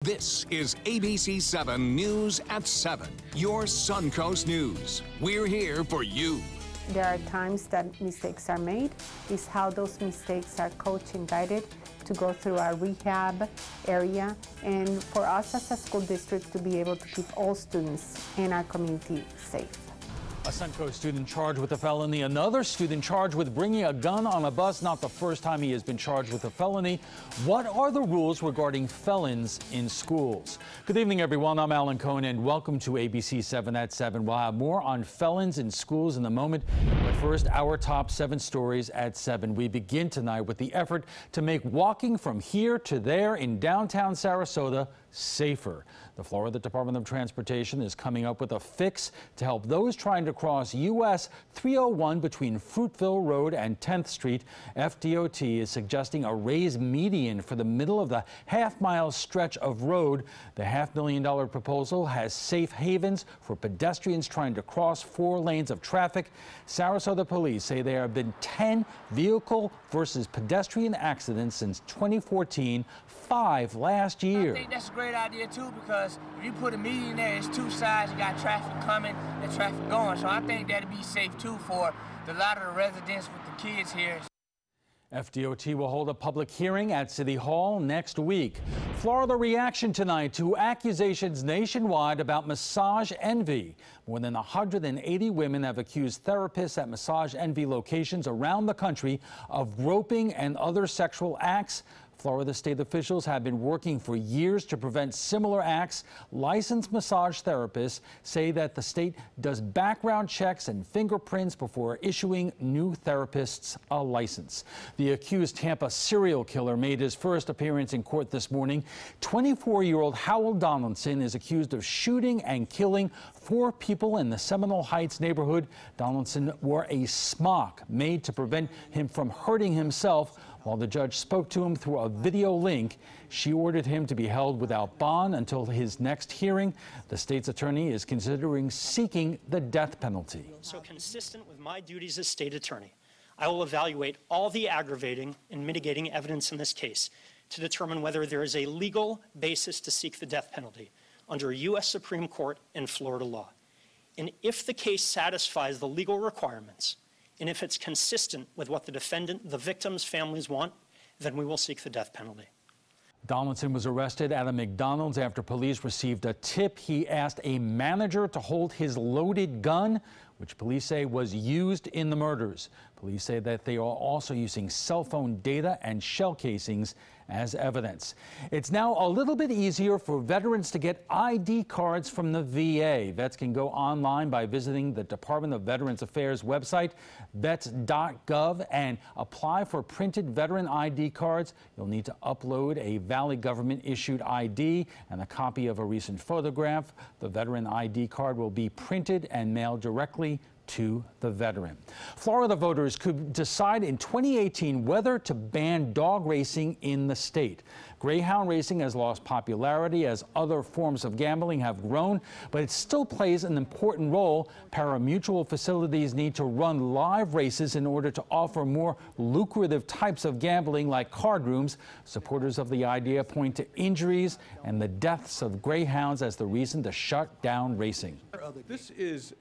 This is ABC7 News at 7, your Suncoast News. We're here for you. There are times that mistakes are made. It's how those mistakes are coached and guided to go through our rehab area, and for us as a school district to be able to keep all students in our community safe. A Suncoast student charged with a felony. Another student charged with bringing a gun on a bus. Not the first time he has been charged with a felony. What are the rules regarding felons in schools? Good evening, everyone. I'm Alan Cohn, and welcome to ABC 7 at 7. We'll have more on felons in schools in a moment. But first, our top 7 stories at 7. We begin tonight with the effort to make walking from here to there in downtown Sarasota safer. The Florida Department of Transportation is coming up with a fix to help those trying to cross US 301 between Fruitville Road and 10th Street. FDOT is suggesting a raised median for the middle of the half-mile stretch of road. The $500,000 proposal has safe havens for pedestrians trying to cross 4 lanes of traffic. Sarasota police say there have been 10 vehicle versus pedestrian accidents since 2014, 5 last year. I think that's a great idea too, because if you put a median there, it's 2 sides, you got traffic coming and traffic going. So I think that'd be safe too for a lot of the residents with the kids here. FDOT will hold a public hearing at City Hall next week. Florida reaction tonight to accusations nationwide about massage envy. More than 180 women have accused therapists at massage envy locations around the country of groping and other sexual acts. Florida state officials have been working for years to prevent similar acts. Licensed massage therapists say that the state does background checks and fingerprints before issuing new therapists a license. The accused Tampa serial killer made his first appearance in court this morning. 24-year-old Howell Donaldson is accused of shooting and killing 4 people in the Seminole Heights neighborhood. Donaldson wore a smock made to prevent him from hurting himself. While the judge spoke to him through a video link, she ordered him to be held without bond until his next hearing. The state's attorney is considering seeking the death penalty. So consistent with my duties as state attorney, I will evaluate all the aggravating and mitigating evidence in this case to determine whether there is a legal basis to seek the death penalty under U.S. Supreme Court and Florida law. And if the case satisfies the legal requirements, and if it's consistent with what the defendant, the victim's families want, then we will seek the death penalty. Donaldson was arrested at a McDonald's after police received a tip. He asked a manager to hold his loaded gun, which police say was used in the murders. Police say that they are also using cell phone data and shell casings as evidence. It's now a little bit easier for veterans to get ID cards from the VA. Vets can go online by visiting the Department of Veterans Affairs website, vets.gov, and apply for printed veteran ID cards. You'll need to upload a valid government-issued ID and a copy of a recent photograph. The veteran ID card will be printed and mailed directly to the veteran. Florida voters could decide in 2018 whether to ban dog racing in the state. Greyhound racing has lost popularity as other forms of gambling have grown, but it still plays an important role. Pari-mutuel facilities need to run live races in order to offer more lucrative types of gambling like card rooms. Supporters of the idea point to injuries and the deaths of greyhounds as the reason to shut down racing. This is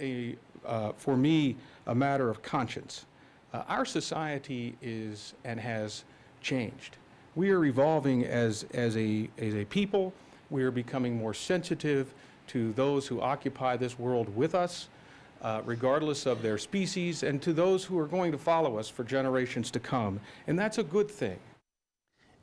for me, a matter of conscience. Our society is and has changed. We are evolving as a people. We are becoming more sensitive to those who occupy this world with us, regardless of their species, and to those who are going to follow us for generations to come. And that's a good thing.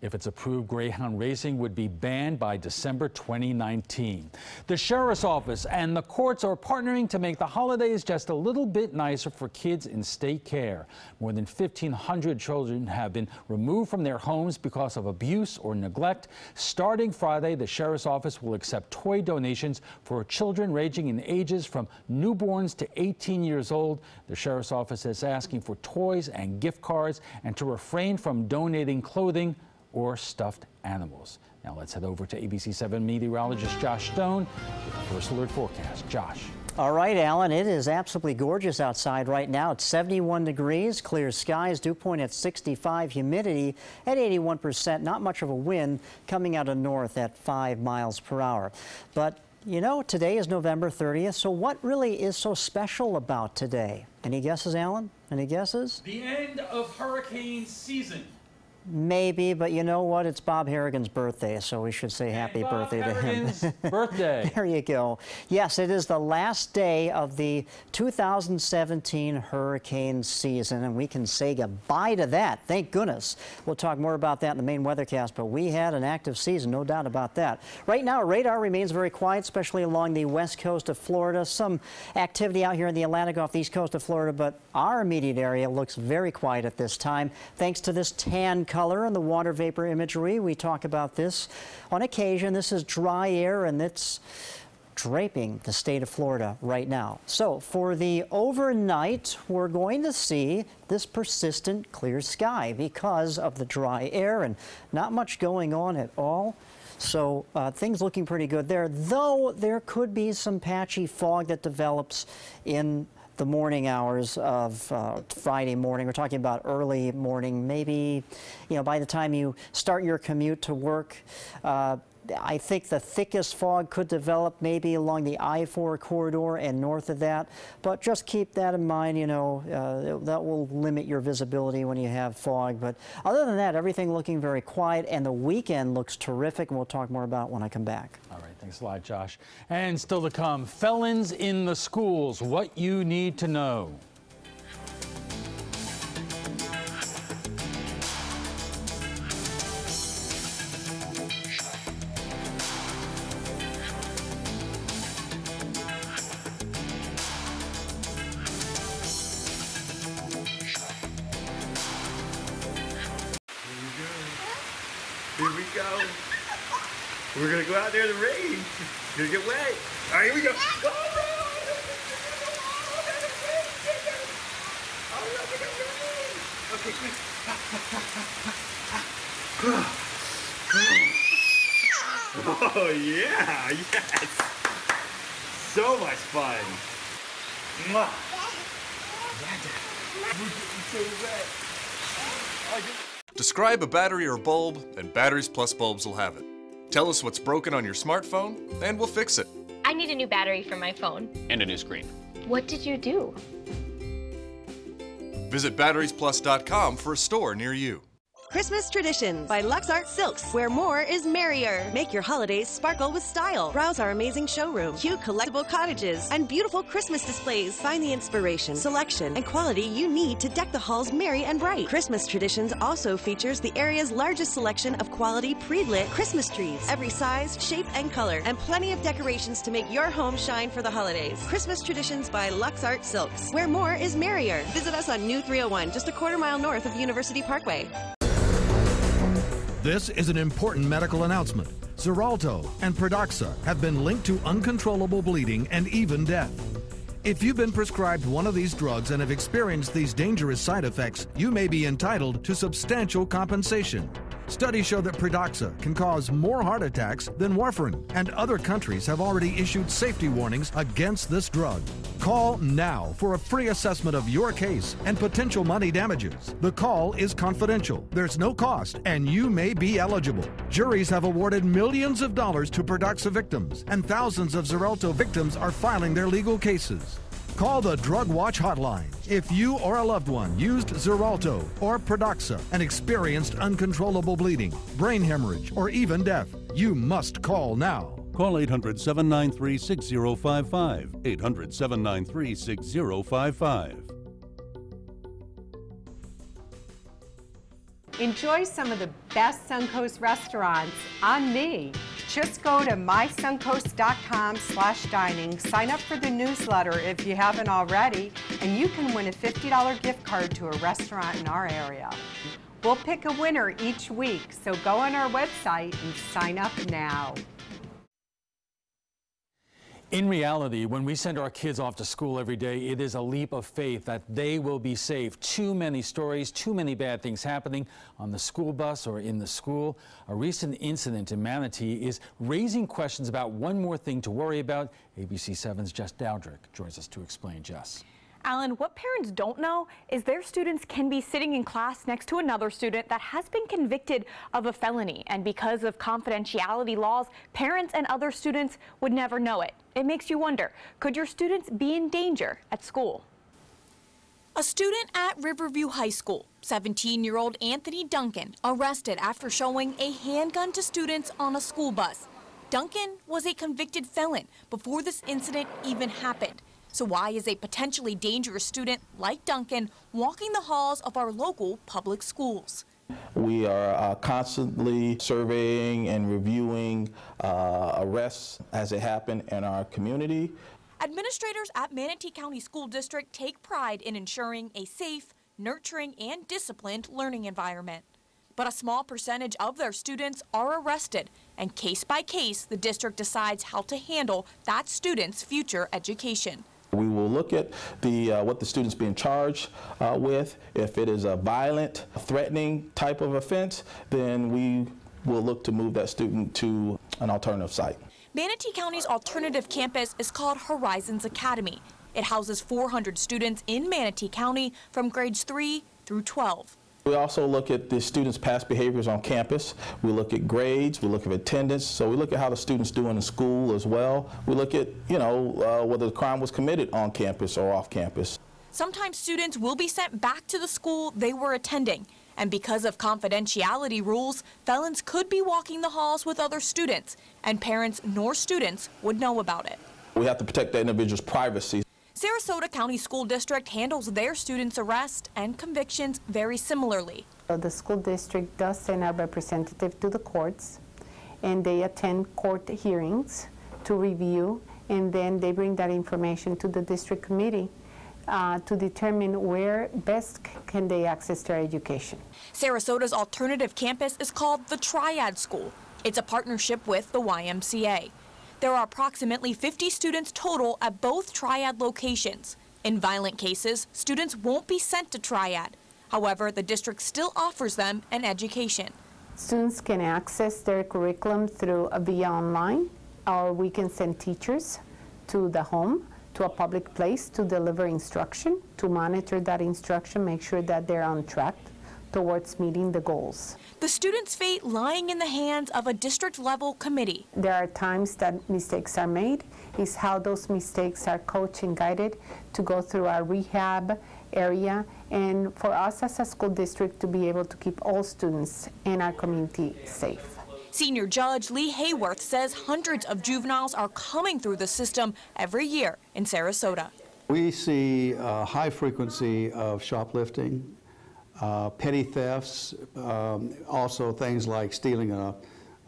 If it's approved, greyhound racing would be banned by December 2019. The Sheriff's Office and the courts are partnering to make the holidays just a little bit nicer for kids in state care. More than 1,500 children have been removed from their homes because of abuse or neglect. Starting Friday, the Sheriff's Office will accept toy donations for children ranging in ages from newborns to 18 years old. The Sheriff's Office is asking for toys and gift cards and to refrain from donating clothing or stuffed animals. Now let's head over to ABC7 meteorologist Josh Stone with the First Alert forecast. Josh. All right, Alan, it is absolutely gorgeous outside right now. It's 71 degrees, clear skies, dew point at 65, humidity at 81%. Not much of a wind coming out of north at 5 miles per hour. But, you know, today is November 30th, so what really is so special about today? Any guesses, Alan? Any guesses? The end of hurricane season. Maybe, but you know what? It's Bob Harrigan's birthday, so we should say happy birthday to him. Birthday. There you go. Yes, it is the last day of the 2017 hurricane season, and we can say goodbye to that. Thank goodness. We'll talk more about that in the main weathercast, but we had an active season, no doubt about that. Right now, radar remains very quiet, especially along the west coast of Florida. Some activity out here in the Atlantic off the east coast of Florida, but our immediate area looks very quiet at this time, thanks to this tan color and the water vapor imagery. We talk about this on occasion. This is dry air, and it's draping the state of Florida right now. So for the overnight, we're going to see this persistent clear sky because of the dry air and not much going on at all. So things looking pretty good there, though there could be some patchy fog that develops in the morning hours of Friday morning. We're talking about early morning, maybe, you know, by the time you start your commute to work. I think the thickest fog could develop maybe along the I-4 corridor and north of that, but just keep that in mind. You know, that will limit your visibility when you have fog. But other than that, everything looking very quiet, and the weekend looks terrific, and we'll talk more about it when I come back. All right, thanks a lot, Josh. And still to come, felons in the schools, what you need to know. Here we go. We're gonna go out there in the rain. Gonna get wet. All right, here we go. Okay, quick. Oh yeah, yes. So much fun. Mwah. We're getting so wet. Describe a battery or bulb, and Batteries Plus bulbs will have it. Tell us what's broken on your smartphone, and we'll fix it. I need a new battery for my phone. And a new screen. What did you do? Visit batteriesplus.com for a store near you. Christmas Traditions by LuxArt Silks, where more is merrier. Make your holidays sparkle with style. Browse our amazing showroom, cute collectible cottages, and beautiful Christmas displays. Find the inspiration, selection, and quality you need to deck the halls merry and bright. Christmas Traditions also features the area's largest selection of quality pre-lit Christmas trees, every size, shape, and color, and plenty of decorations to make your home shine for the holidays. Christmas Traditions by LuxArt Silks, where more is merrier. Visit us on New 301, just a quarter-mile north of University Parkway. This is an important medical announcement. Xarelto and Pradaxa have been linked to uncontrollable bleeding and even death. If you've been prescribed one of these drugs and have experienced these dangerous side effects, you may be entitled to substantial compensation. Studies show that Pradaxa can cause more heart attacks than warfarin, and other countries have already issued safety warnings against this drug. Call now for a free assessment of your case and potential money damages. The call is confidential, there's no cost, and you may be eligible. Juries have awarded millions of dollars to Pradaxa victims, and thousands of Xarelto victims are filing their legal cases. Call the Drug Watch hotline if you or a loved one used Xarelto or Pradaxa and experienced uncontrollable bleeding, brain hemorrhage, or even death. You must call now. Call 800-793-6055. 800-793-6055. Enjoy some of the best Suncoast restaurants on me. Just go to mysuncoast.com/dining, sign up for the newsletter if you haven't already, and you can win a $50 gift card to a restaurant in our area. We'll pick a winner each week, so go on our website and sign up now. In reality, when we send our kids off to school every day, it is a leap of faith that they will be safe. Too many stories, too many bad things happening on the school bus or in the school. A recent incident in Manatee is raising questions about one more thing to worry about. ABC7's Jess Dowdrick joins us to explain. Jess. Alan, what parents don't know is their students can be sitting in class next to another student that has been convicted of a felony. And because of confidentiality laws, parents and other students would never know it. It makes you wonder, could your students be in danger at school? A student at Riverview High School, 17-year-old Anthony Duncan, arrested after showing a handgun to students on a school bus. Duncan was a convicted felon before this incident even happened. So why is a potentially dangerous student like Duncan walking the halls of our local public schools? We are constantly surveying and reviewing arrests as they happen in our community. Administrators at Manatee County School District take pride in ensuring a safe, nurturing, and disciplined learning environment. But a small percentage of their students are arrested, and case by case, the district decides how to handle that student's future education. We will look at what the student's being charged with. If it is a violent, threatening type of offense, then we will look to move that student to an alternative site. Manatee County's alternative campus is called Horizons Academy. It houses 400 students in Manatee County from grades 3 through 12. We also look at the students' past behaviors on campus. We look at grades, we look at attendance, so we look at how the students do in school as well. We look at, whether the crime was committed on campus or off campus. Sometimes students will be sent back to the school they were attending. And because of confidentiality rules, felons could be walking the halls with other students, and parents nor students would know about it. We have to protect the individual's privacy. Sarasota County School District handles their students' arrests and convictions very similarly. So the school district does send a representative to the courts, and they attend court hearings to review, and then they bring that information to the district committee to determine where best can they access their education. Sarasota's alternative campus is called the Triad School. It's a partnership with the YMCA. There are approximately 50 students total at both Triad locations. In violent cases, students won't be sent to Triad. However, the district still offers them an education. Students can access their curriculum via online, or we can send teachers to the home, to a public place to deliver instruction, to monitor that instruction, make sure that they're on track towards meeting the goals. The students' fate lying in the hands of a district-level committee. There are times that mistakes are made. It's how those mistakes are coached and guided to go through our rehab area, and for us as a school district to be able to keep all students in our community safe. Senior Judge Lee Hayworth says hundreds of juveniles are coming through the system every year in Sarasota. We see a high frequency of shoplifting, petty thefts, also things like stealing a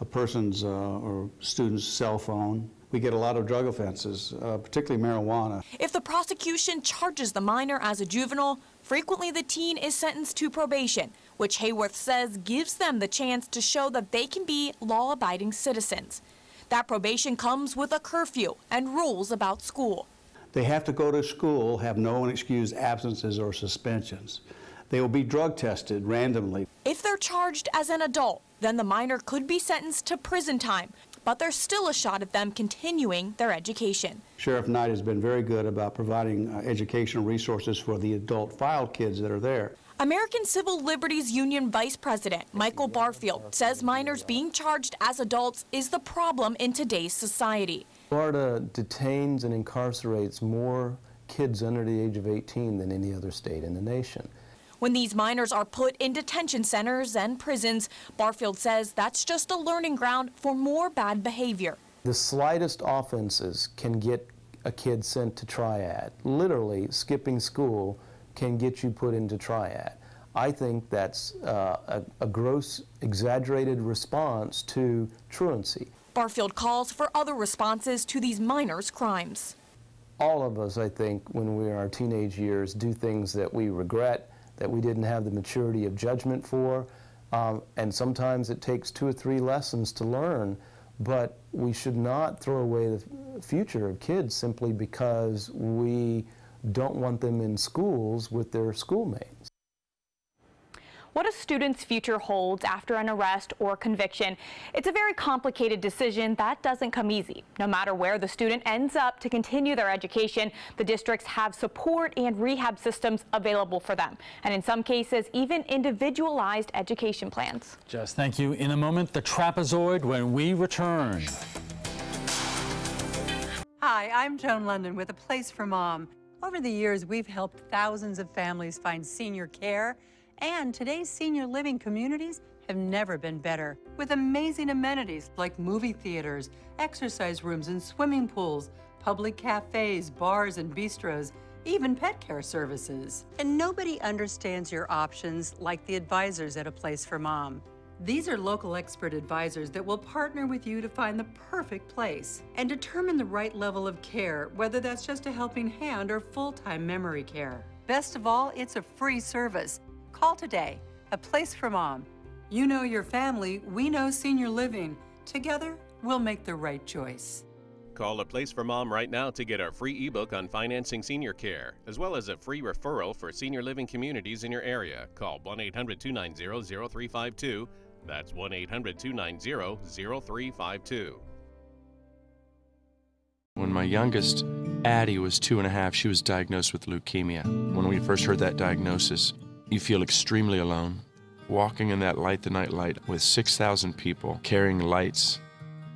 person's or student's cell phone. We get a lot of drug offenses, particularly marijuana. If the prosecution charges the minor as a juvenile, frequently the teen is sentenced to probation, which Hayworth says gives them the chance to show that they can be law-abiding citizens. That probation comes with a curfew and rules about school. They have to go to school, have no unexcused absences or suspensions. They will be drug tested randomly. If they're charged as an adult, then the minor could be sentenced to prison time, but there's still a shot at them continuing their education. Sheriff Knight has been very good about providing educational resources for the adult filed kids that are there. American Civil Liberties Union Vice President Michael Barfield says minors being charged as adults is the problem in today's society. Florida detains and incarcerates more kids under the age of 18 than any other state in the nation. When these minors are put in detention centers and prisons, Barfield says that's just a learning ground for more bad behavior. The slightest offenses can get a kid sent to Triad. Literally, skipping school can get you put into Triad. I think that's a gross, exaggerated response to truancy. Barfield calls for other responses to these minors' crimes. All of us, I think, when we're in our teenage years, do things that we regret, that we didn't have the maturity of judgment for, and sometimes it takes 2 or 3 lessons to learn, but we should not throw away the future of kids simply because we don't want them in schools with their schoolmates. What a student's future holds after an arrest or conviction, it's a very complicated decision that doesn't come easy. No matter where the student ends up to continue their education, the districts have support and rehab systems available for them, and in some cases, even individualized education plans. Jess, thank you. In a moment, the trapezoid when we return. Hi, I'm Joan London with A Place for Mom. Over the years, we've helped thousands of families find senior care, and today's senior living communities have never been better, with amazing amenities like movie theaters, exercise rooms and swimming pools, public cafes, bars and bistros, even pet care services. And nobody understands your options like the advisors at A Place for Mom. These are local expert advisors that will partner with you to find the perfect place and determine the right level of care, whether that's just a helping hand or full-time memory care. Best of all, it's a free service. Call today. A Place for Mom. You know your family, we know senior living. Together, we'll make the right choice. Call A Place for Mom right now to get our free ebook on financing senior care, as well as a free referral for senior living communities in your area. Call 1-800-290-0352. That's 1-800-290-0352. When my youngest, Addie, was 2.5, she was diagnosed with leukemia. When we first heard that diagnosis, you feel extremely alone. Walking in that Light the Night light with 6,000 people carrying lights,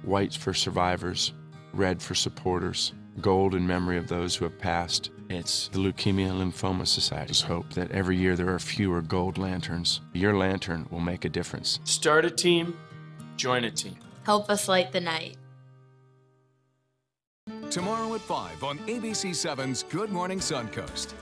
white for survivors, red for supporters, gold in memory of those who have passed. It's the Leukemia and Lymphoma Society's hope that every year there are fewer gold lanterns. Your lantern will make a difference. Start a team, join a team. Help us light the night. Tomorrow at 5 on ABC7's Good Morning Suncoast.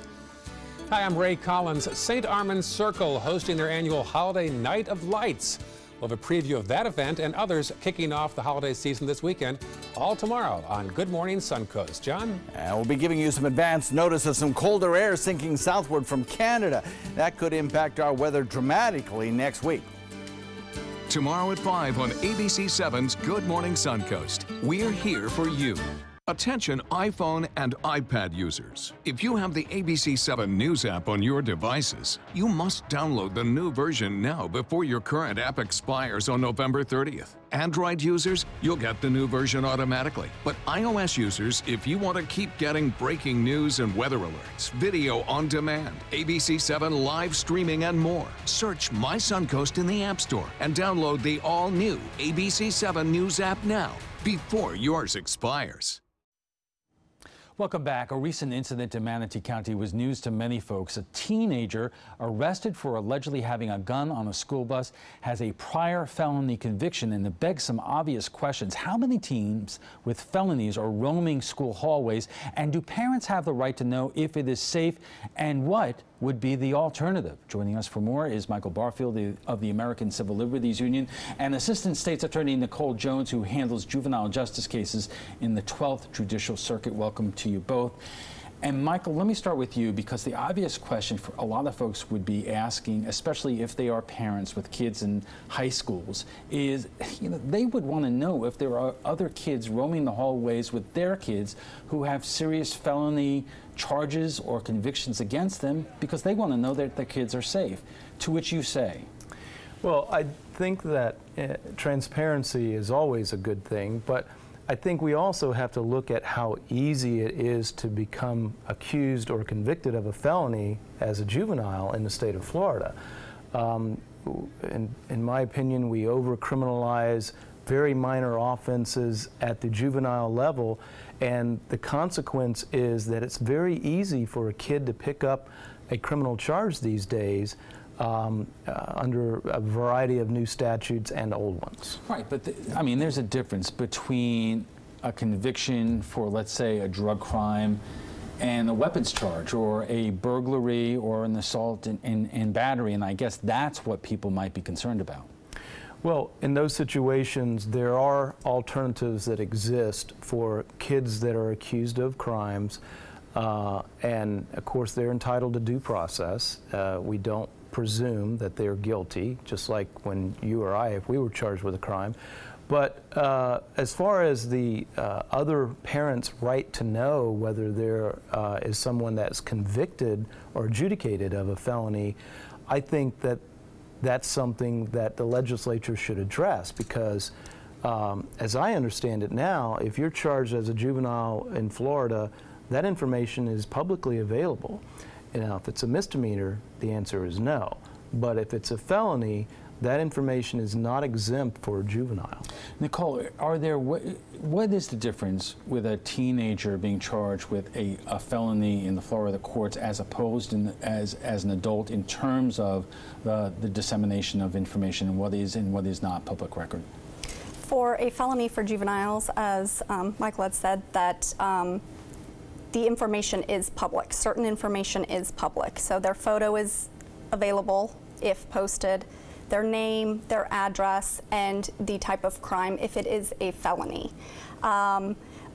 Hi, I'm Ray Collins. St. Armand's Circle hosting their annual Holiday Night of Lights. We'll have a preview of that event and others kicking off the holiday season this weekend, all tomorrow on Good Morning Suncoast. John? And we'll be giving you some advance notice of some colder air sinking southward from Canada. That could impact our weather dramatically next week. Tomorrow at 5 on ABC7's Good Morning Suncoast. We're here for you. Attention iPhone and iPad users. If you have the ABC7 News app on your devices, you must download the new version now before your current app expires on November 30th. Android users, you'll get the new version automatically. But iOS users, if you want to keep getting breaking news and weather alerts, video on demand, ABC7 live streaming and more, search My Suncoast in the App Store and download the all-new ABC7 News app now before yours expires. Welcome back. A recent incident in Manatee County was news to many folks. A teenager arrested for allegedly having a gun on a school bus has a prior felony conviction, and it begs some obvious questions. How many teens with felonies are roaming school hallways, and do parents have the right to know if it is safe, and what would be the alternative? Joining us for more is Michael Barfield of the American Civil Liberties Union and Assistant State's Attorney Nicole Jones, who handles juvenile justice cases in the 12th Judicial Circuit. Welcome to you both. And Michael, let me start with you, because the obvious question for a lot of folks would be asking, especially if they are parents with kids in high schools, is, they would want to know if there are other kids roaming the hallways with their kids who have serious felony charges or convictions against them, because they want to know that their kids are safe. To which you say? Well, I think that transparency is always a good thing, but I think we also have to look at how easy it is to become accused or convicted of a felony as a juvenile in the state of Florida. In my opinion, we over-criminalize very minor offenses at the juvenile level, and the consequence is that it's very easy for a kid to pick up a criminal charge these days under a variety of new statutes and old ones. Right, but I mean, there's a difference between a conviction for, let's say, a drug crime and a weapons charge, or a burglary, or an assault and battery, and I guess that's what people might be concerned about. Well, in those situations, there are alternatives that exist for kids that are accused of crimes, and of course they're entitled to due process. We don't presume that they're guilty, just like when you or I, if we were charged with a crime. But as far as the other parents' right to know whether there is someone that's convicted or adjudicated of a felony, I think that that's something that the legislature should address, because as I understand it now, if you're charged as a juvenile in Florida, that information is publicly available. Now, if it's a misdemeanor, the answer is no. But if it's a felony, that information is not exempt for a juvenile. Nicole, what is the difference with a teenager being charged with a felony in the Florida courts as opposed as an adult in terms of the dissemination of information and what is not public record? For a felony for juveniles, as Michael had said, that the information is public. Certain information is public. So their photo is available if posted, their name, their address, and the type of crime if it is a felony.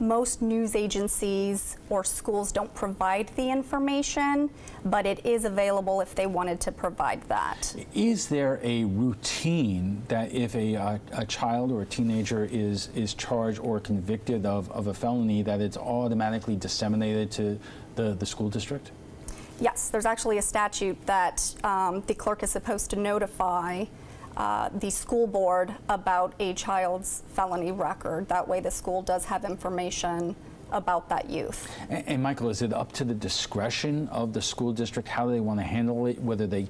Most news agencies or schools don't provide the information, but it is available if they wanted to provide that. Is there a routine that if a child or a teenager is charged or convicted of a felony, that it's automatically disseminated to the school district? Yes, there's actually a statute that the clerk is supposed to notify the school board about a child's felony record. That way the school does have information about that youth. And Michael, is it up to the discretion of the school district how they want to handle it, whether they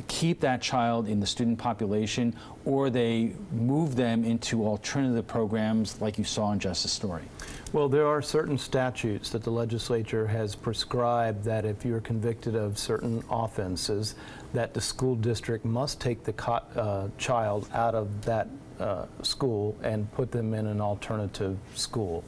keep that child in the student population or they move them into alternative programs like you saw in Justice Story? Well, there are certain statutes that the legislature has prescribed that if you're convicted of certain offenses, that the school district must take the child out of that school and put them in an alternative school.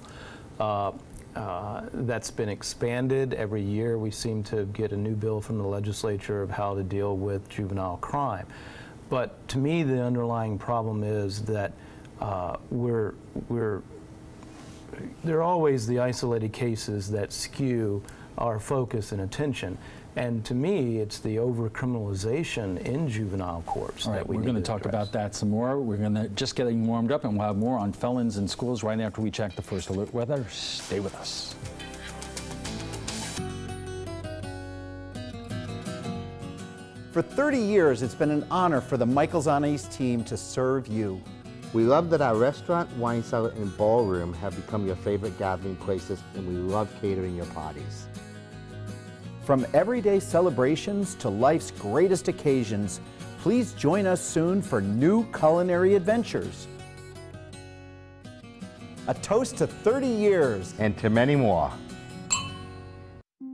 That's been expanded every year. We seem to get a new bill from the legislature of how to deal with juvenile crime. But to me, the underlying problem is that there are always the isolated cases that skew our focus and attention. And to me, it's the over-criminalization in juvenile courts that we need to address. We're going to talk about that some more. We're going to just getting warmed up, and we'll have more on felons in schools right after we check the first alert weather. Stay with us. For 30 years, it's been an honor for the Michaels on Ice team to serve you. We love that our restaurant, wine cellar, and ballroom have become your favorite gathering places, and we love catering your parties. From everyday celebrations to life's greatest occasions, please join us soon for new culinary adventures. A toast to 30 years. And to many more.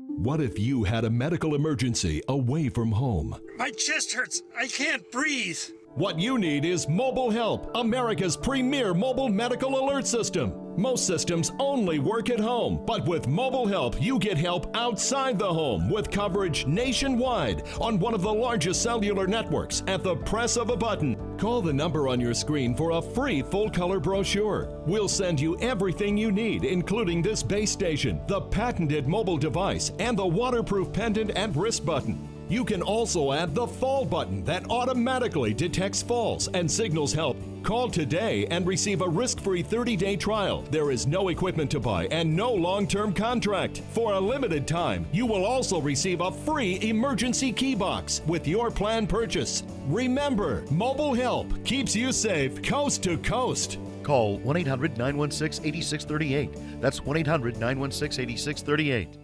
What if you had a medical emergency away from home? My chest hurts. I can't breathe. What you need is Mobile Help, America's premier mobile medical alert system. Most systems only work at home, but with Mobile Help, you get help outside the home with coverage nationwide on one of the largest cellular networks at the press of a button. Call the number on your screen for a free full-color brochure. We'll send you everything you need, including this base station, the patented mobile device, and the waterproof pendant and wrist button. You can also add the fall button that automatically detects falls and signals help. Call today and receive a risk-free 30-day trial. There is no equipment to buy and no long-term contract. For a limited time, you will also receive a free emergency key box with your plan purchase. Remember, Mobile Help keeps you safe coast to coast. Call 1-800-916-8638. That's 1-800-916-8638.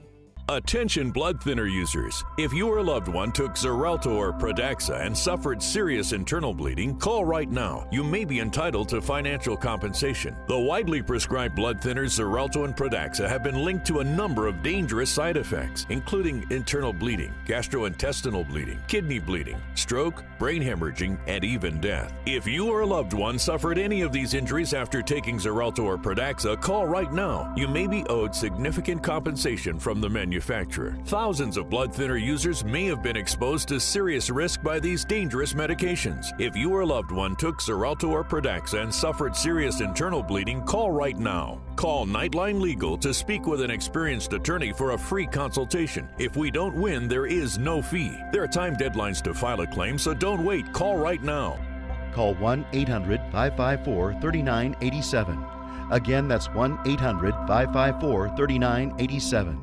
Attention blood thinner users. If your loved one took Xarelto or Pradaxa and suffered serious internal bleeding, call right now. You may be entitled to financial compensation. The widely prescribed blood thinners Xarelto and Pradaxa have been linked to a number of dangerous side effects, including internal bleeding, gastrointestinal bleeding, kidney bleeding, stroke, brain hemorrhaging, and even death. If you or a loved one suffered any of these injuries after taking Xarelto or Pradaxa, call right now. You may be owed significant compensation from the manufacturer. Thousands of blood thinner users may have been exposed to serious risk by these dangerous medications. If you or a loved one took Xarelto or Pradaxa and suffered serious internal bleeding, call right now. Call Nightline Legal to speak with an experienced attorney for a free consultation. If we don't win, there is no fee. There are time deadlines to file a claim, so don't wait. Call right now. call 1-800-554-3987. Again, that's 1-800-554-3987.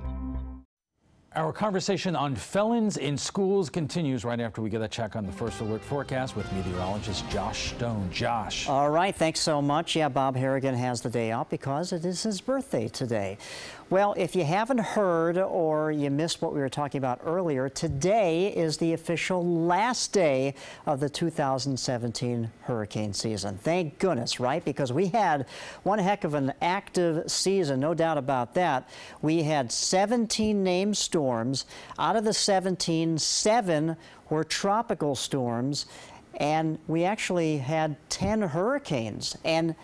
Our conversation on felons in schools continues right after we get a check on the first alert forecast with meteorologist Josh Stone. Josh. All right, thanks so much. Yeah, Bob Harrigan has the day off because it is his birthday today. Well, if you haven't heard or you missed what we were talking about earlier, today is the official last day of the 2017 hurricane season. Thank goodness, right? Because we had one heck of an active season, no doubt about that. We had 17 named storms. Out of the 17, 7 were tropical storms, and we actually had 10 hurricanes. And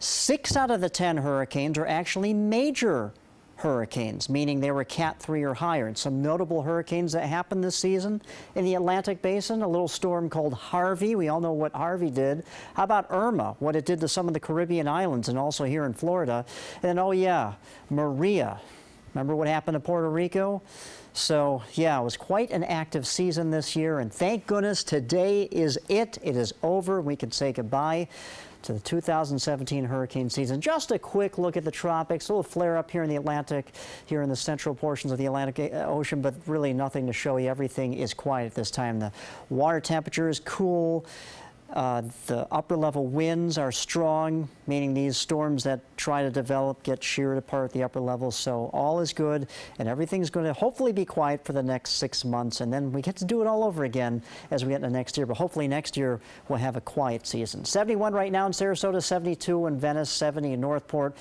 6 out of the 10 hurricanes are actually major hurricanes, meaning they were Cat 3 or higher. And some notable hurricanes that happened this season in the Atlantic Basin, a little storm called Harvey. We all know what Harvey did. How about Irma, what it did to some of the Caribbean islands and also here in Florida. And then, oh yeah, Maria. Remember what happened to Puerto Rico? So yeah, it was quite an active season this year, and thank goodness today is it. It is over. We can say goodbye to the 2017 hurricane season. Just a quick look at the tropics. A little flare up here in the Atlantic, here in the central portions of the Atlantic Ocean, but really nothing to show you. Everything is quiet at this time. The water temperature is cool. The upper level winds are strong, meaning these storms that try to develop get sheared apart at the upper levels. So all is good, and everything's going to hopefully be quiet for the next 6 months, and then we get to do it all over again as we get into next year. But hopefully next year we'll have a quiet season. 71 right now in Sarasota, 72 in Venice, 70 in Northport.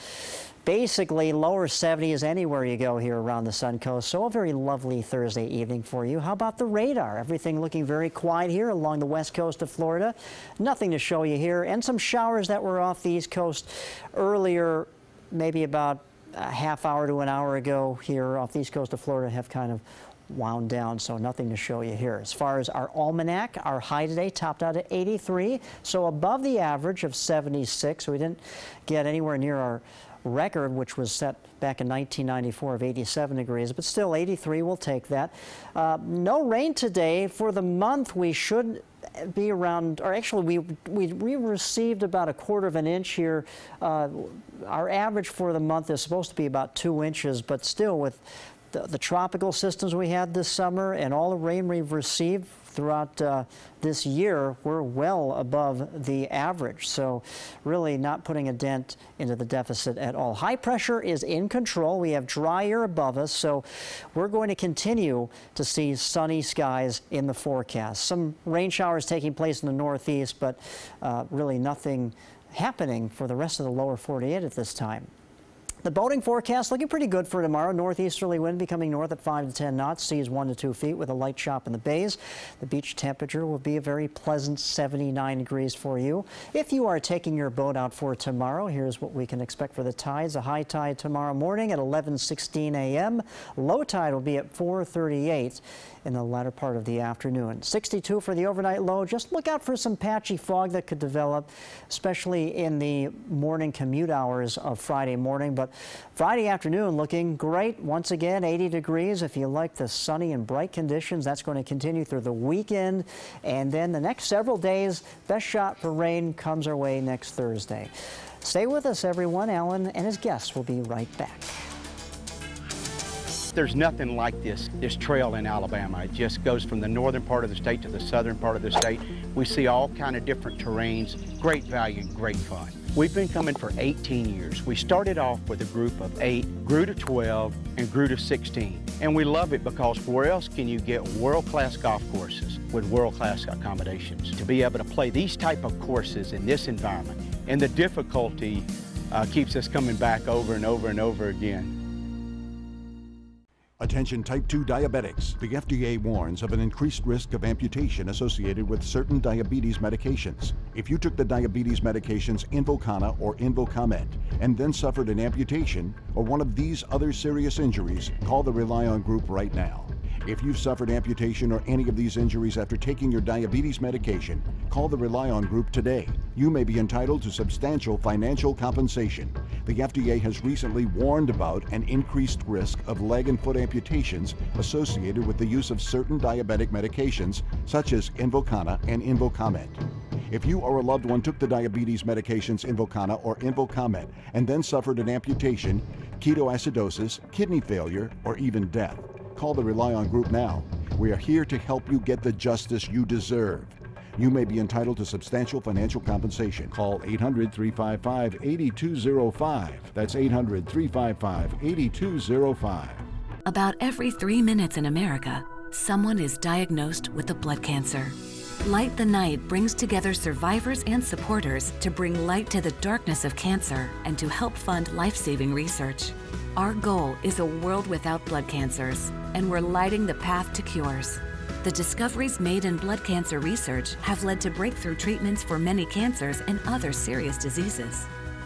Basically, lower 70s anywhere you go here around the Suncoast. So a very lovely Thursday evening for you. How about the radar? Everything looking very quiet here along the west coast of Florida. Nothing to show you here. And some showers that were off the East Coast earlier, maybe about a half hour to an hour ago here off the East Coast of Florida have kind of wound down, so nothing to show you here. As far as our almanac, our high today topped out at 83, so above the average of 76. So we didn't get anywhere near our record, which was set back in 1994 of 87 degrees, but still 83, we'll take that. No rain today. For the month, we should be around, or actually we received about 1/4 of an inch here. Our average for the month is supposed to be about 2 inches, but still with the tropical systems we had this summer and all the rain we've received throughout this year, we're well above the average. So really not putting a dent into the deficit at all. High pressure is in control. We have dry air above us, so we're going to continue to see sunny skies in the forecast. Some rain showers taking place in the northeast, but really nothing happening for the rest of the lower 48 at this time. The boating forecast looking pretty good for tomorrow. Northeasterly wind becoming north at 5 to 10 knots. Seas 1 to 2 feet with a light chop in the bays. The beach temperature will be a very pleasant 79 degrees for you. If you are taking your boat out for tomorrow, here's what we can expect for the tides. A high tide tomorrow morning at 11:16 a.m. Low tide will be at 4:38 in the latter part of the afternoon. 62 for the overnight low. Just look out for some patchy fog that could develop, especially in the morning commute hours of Friday morning. But Friday afternoon looking great. Once again, 80 degrees. If you like the sunny and bright conditions, that's going to continue through the weekend. And then the next several days, best shot for rain comes our way next Thursday. Stay with us, everyone. Alan and his guests will be right back. There's nothing like this trail in Alabama. It just goes from the northern part of the state to the southern part of the state. We see all kind of different terrains, great value, great fun. We've been coming for 18 years. We started off with a group of 8, grew to 12, and grew to 16. And we love it because where else can you get world-class golf courses with world-class accommodations? To be able to play these type of courses in this environment, and the difficulty keeps us coming back over and over and over again. Attention type 2 diabetics. The FDA warns of an increased risk of amputation associated with certain diabetes medications. If you took the diabetes medications Invokana or Invokamet and then suffered an amputation or one of these other serious injuries, call the Rely On Group right now. If you've suffered amputation or any of these injuries after taking your diabetes medication, call the Rely On Group today. You may be entitled to substantial financial compensation. The FDA has recently warned about an increased risk of leg and foot amputations associated with the use of certain diabetic medications such as Invokana and Invokamet. If you or a loved one took the diabetes medications Invokana or Invokamet and then suffered an amputation, ketoacidosis, kidney failure, or even death, call the Rely On group now. We are here to help you get the justice you deserve. You may be entitled to substantial financial compensation. Call 800-355-8205. That's 800-355-8205. About every 3 minutes in America, someone is diagnosed with a blood cancer. Light the Night brings together survivors and supporters to bring light to the darkness of cancer and to help fund life-saving research. Our goal is a world without blood cancers, and we're lighting the path to cures. The discoveries made in blood cancer research have led to breakthrough treatments for many cancers and other serious diseases.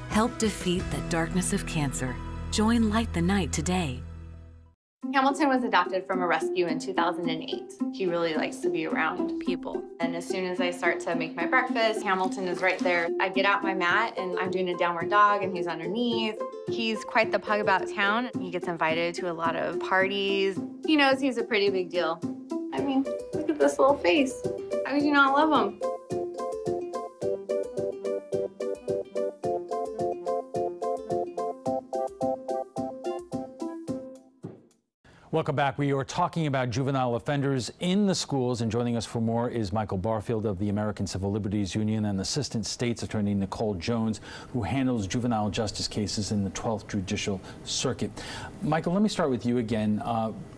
Help defeat the darkness of cancer. Join Light the Night today. Hamilton was adopted from a rescue in 2008. He really likes to be around people. And as soon as I start to make my breakfast, Hamilton is right there. I get out my mat and I'm doing a downward dog and he's underneath. He's quite the pug about town. He gets invited to a lot of parties. He knows he's a pretty big deal. I mean, look at this little face. How could you not love him? Welcome back. We are talking about juvenile offenders in the schools, and joining us for more is Michael Barfield of the American Civil Liberties Union and Assistant State's Attorney Nicole Jones, who handles juvenile justice cases in the 12th Judicial Circuit. Michael, let me start with you again,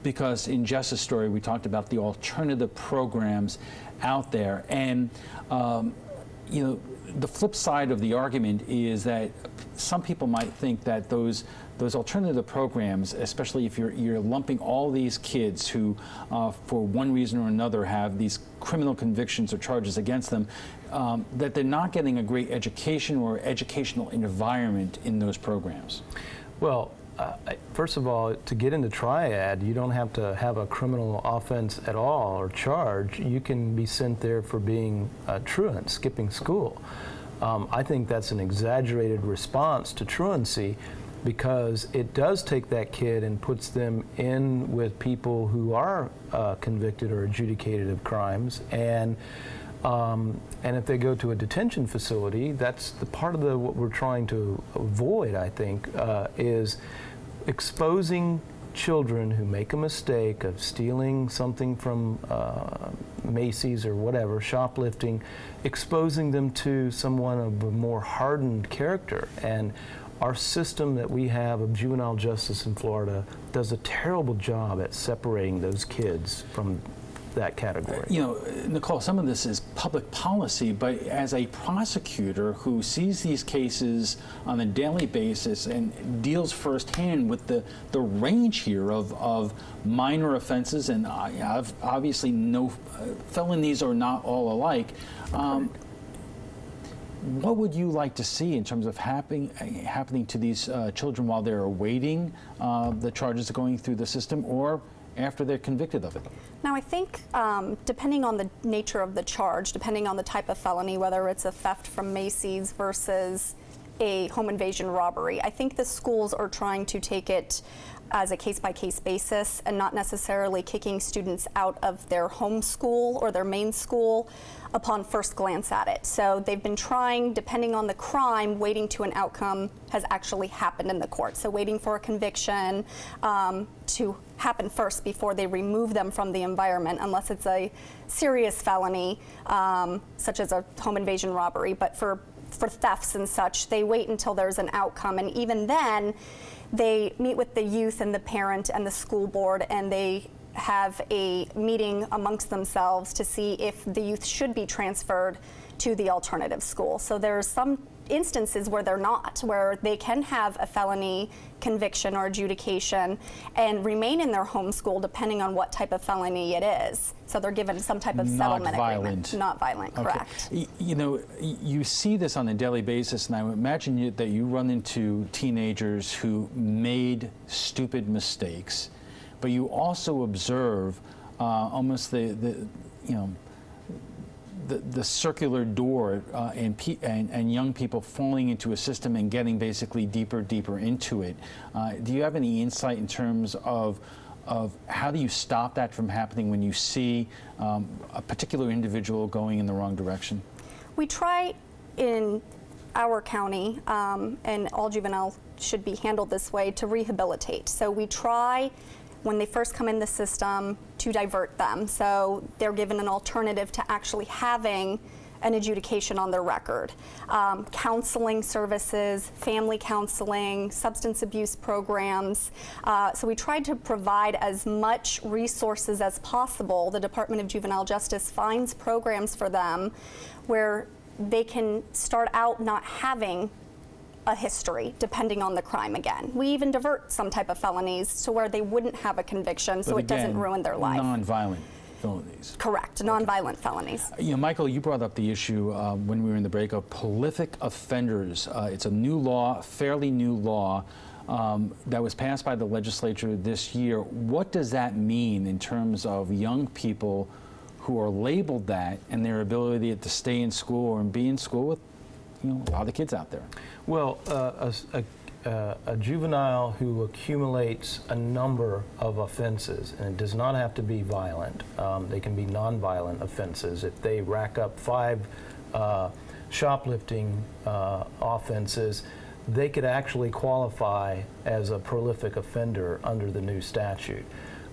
because in Jess's story we talked about the alternative programs out there, and you know, the flip side of the argument is that some people might think that those alternative programs, especially if you're lumping all these kids who, for one reason or another, have these criminal convictions or charges against them, that they're not getting a great education or educational environment in those programs. Well, first of all, to get into triad, you don't have to have a criminal offense at all or charge. You can be sent there for being truant, skipping school. I think that's an exaggerated response to truancy, because it does take that kid and puts them in with people who are convicted or adjudicated of crimes, and if they go to a detention facility, that's the part of what we're trying to avoid, I think, is exposing children who make a mistake of stealing something from Macy's or whatever, shoplifting, exposing them to someone of a more hardened character. And our system that we have of juvenile justice in Florida does a terrible job at separating those kids from that category. You know, Nicole, some of this is public policy, but as a prosecutor who sees these cases on a daily basis and deals firsthand with the range here of minor offenses, and obviously no felonies are not all alike, what would you like to see in terms of happening to these children while they're awaiting the charges going through the system, or after they're convicted of it? Now, I think depending on the nature of the charge, depending on the type of felony, whether it's a theft from Macy's versus a home invasion robbery, I think the schools are trying to take it as a case-by-case basis and not necessarily kicking students out of their home school or their main school upon first glance at it. So they've been trying, depending on the crime, waiting to an outcome has actually happened in the court. So waiting for a conviction to happen first before they remove them from the environment, unless it's a serious felony, such as a home invasion robbery. But for thefts and such, they wait until there's an outcome, and even then, they meet with the youth and the parent and the school board, and they have a meeting amongst themselves to see if the youth should be transferred to the alternative school. So there's some instances where they're not, where they can have a felony conviction or adjudication and remain in their home school depending on what type of felony it is. So they're given some type of settlement agreement. Not violent, correct. You know, you see this on a daily basis, and I would imagine that you run into teenagers who made stupid mistakes, but you also observe almost the circular door and young people falling into a system and getting basically deeper into it. Do you have any insight in terms of how do you stop that from happening when you see a particular individual going in the wrong direction? We try in our county, and all juveniles should be handled this way, to rehabilitate. So we try, when they first come in the system, to divert them. So they're given an alternative to actually having an adjudication on their record. Counseling services, family counseling, substance abuse programs. So we tried to provide as much resources as possible. The Department of Juvenile Justice finds programs for them where they can start out not having a history, depending on the crime again. We even divert some type of felonies to where they wouldn't have a conviction, so it doesn't ruin their life. Non-violent felonies. Correct, non-violent felonies. You know, Michael, you brought up the issue when we were in the break of prolific offenders. It's a new law, a fairly new law, that was passed by the legislature this year. What does that mean in terms of young people who are labeled that and their ability to stay in school or be in school with, you know, a lot of kids out there? Well, a juvenile who accumulates a number of offenses, and it does not have to be violent, they can be nonviolent offenses. If they rack up 5 shoplifting offenses, they could actually qualify as a prolific offender under the new statute.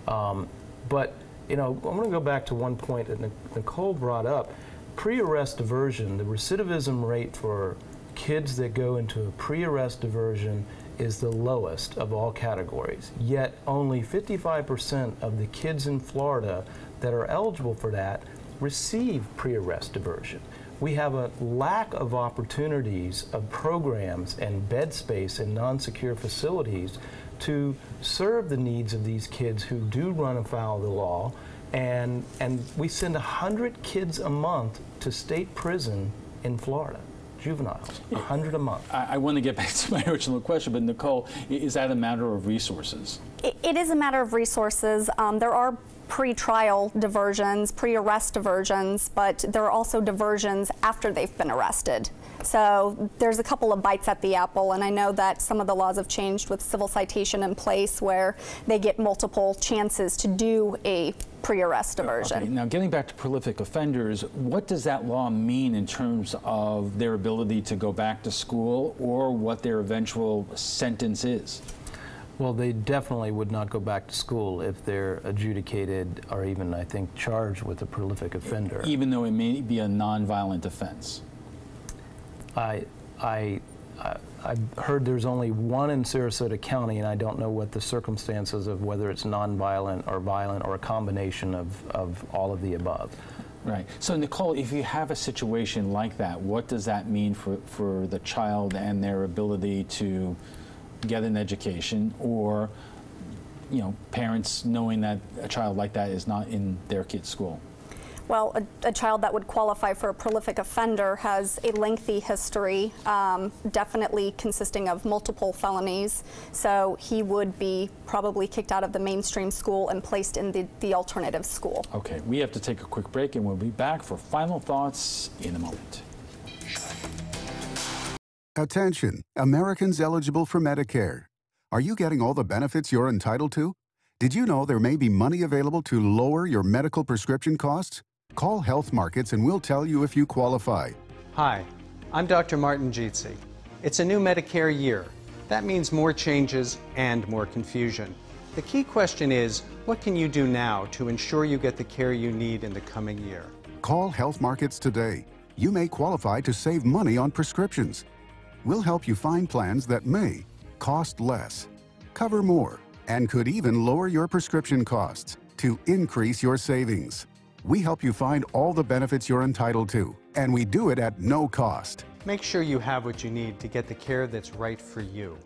But, you know, I'm going to go back to one point that Nicole brought up. Pre-arrest diversion, the recidivism rate for kids that go into a pre-arrest diversion is the lowest of all categories. Yet only 55% of the kids in Florida that are eligible for that receive pre-arrest diversion. We have a lack of opportunities of programs and bed space in non-secure facilities to serve the needs of these kids who do run afoul of the law. And we send 100 kids a month to state prison in Florida, juveniles, 100 a month. I want to get back to my original question, but Nicole, is that a matter of resources? It is a matter of resources. There are pre-trial diversions, pre-arrest diversions, but there are also diversions after they've been arrested. So there's a couple of bites at the apple, and I know that some of the laws have changed with civil citation in place where they get multiple chances to do a pre-arrest diversion. Okay, now getting back to prolific offenders, what does that law mean in terms of their ability to go back to school or what their eventual sentence is? Well, they definitely would not go back to school if they're adjudicated or even, I think, charged with a prolific offender. Even though it may be a nonviolent offense? I've heard there's only one in Sarasota County, and I don't know what the circumstances of whether it's nonviolent or violent or a combination of all of the above. Right. So, Nicole, if you have a situation like that, what does that mean for the child and their ability to get an education, or, you know, parents knowing that a child like that is not in their kid's school? Well, a child that would qualify for a prolific offender has a lengthy history, definitely consisting of multiple felonies. So he would be probably kicked out of the mainstream school and placed in the alternative school. Okay, we have to take a quick break, and we'll be back for final thoughts in a moment. Attention, Americans eligible for Medicare. Are you getting all the benefits you're entitled to? Did you know there may be money available to lower your medical prescription costs? Call Health Markets and we'll tell you if you qualify. Hi, I'm Dr. Martin Jeetsi. It's a new Medicare year. That means more changes and more confusion. The key question is, what can you do now to ensure you get the care you need in the coming year? Call Health Markets today. You may qualify to save money on prescriptions. We'll help you find plans that may cost less, cover more, and could even lower your prescription costs to increase your savings. We help you find all the benefits you're entitled to, and we do it at no cost. Make sure you have what you need to get the care that's right for you.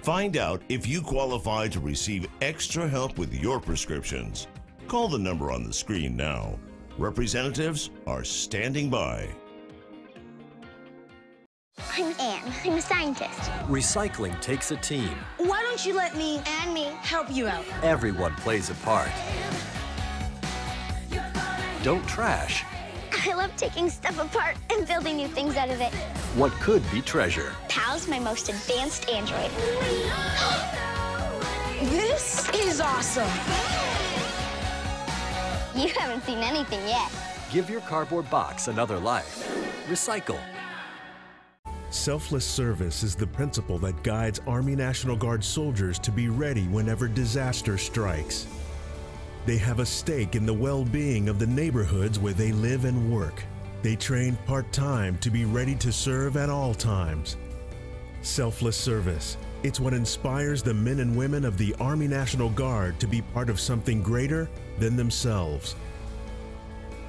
Find out if you qualify to receive extra help with your prescriptions. Call the number on the screen now. Representatives are standing by. I'm Anne. I'm a scientist. Recycling takes a team. Why don't you let me and me help you out? Everyone plays a part. Don't trash I love taking stuff apart and building new things out of it. what could be treasure. Pal's my most advanced android. This is awesome. You haven't seen anything yet. Give your cardboard box another life. recycle. Selfless service is the principle that guides Army National Guard soldiers to be ready whenever disaster strikes. They have a stake in the well-being of the neighborhoods where they live and work. They train part-time to be ready to serve at all times. Selfless service. It's what inspires the men and women of the Army National Guard to be part of something greater than themselves.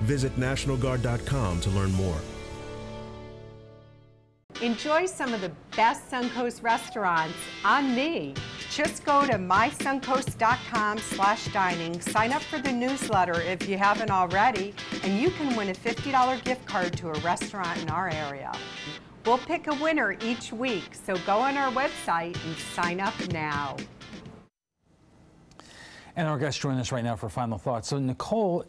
Visit nationalguard.com to learn more. Enjoy some of the best Suncoast restaurants on me. Just go to mysuncoast.com/dining, sign up for the newsletter if you haven't already, and you can win a $50 gift card to a restaurant in our area. We'll pick a winner each week, so go on our website and sign up now. And our guests join us right now for final thoughts. So Nicole,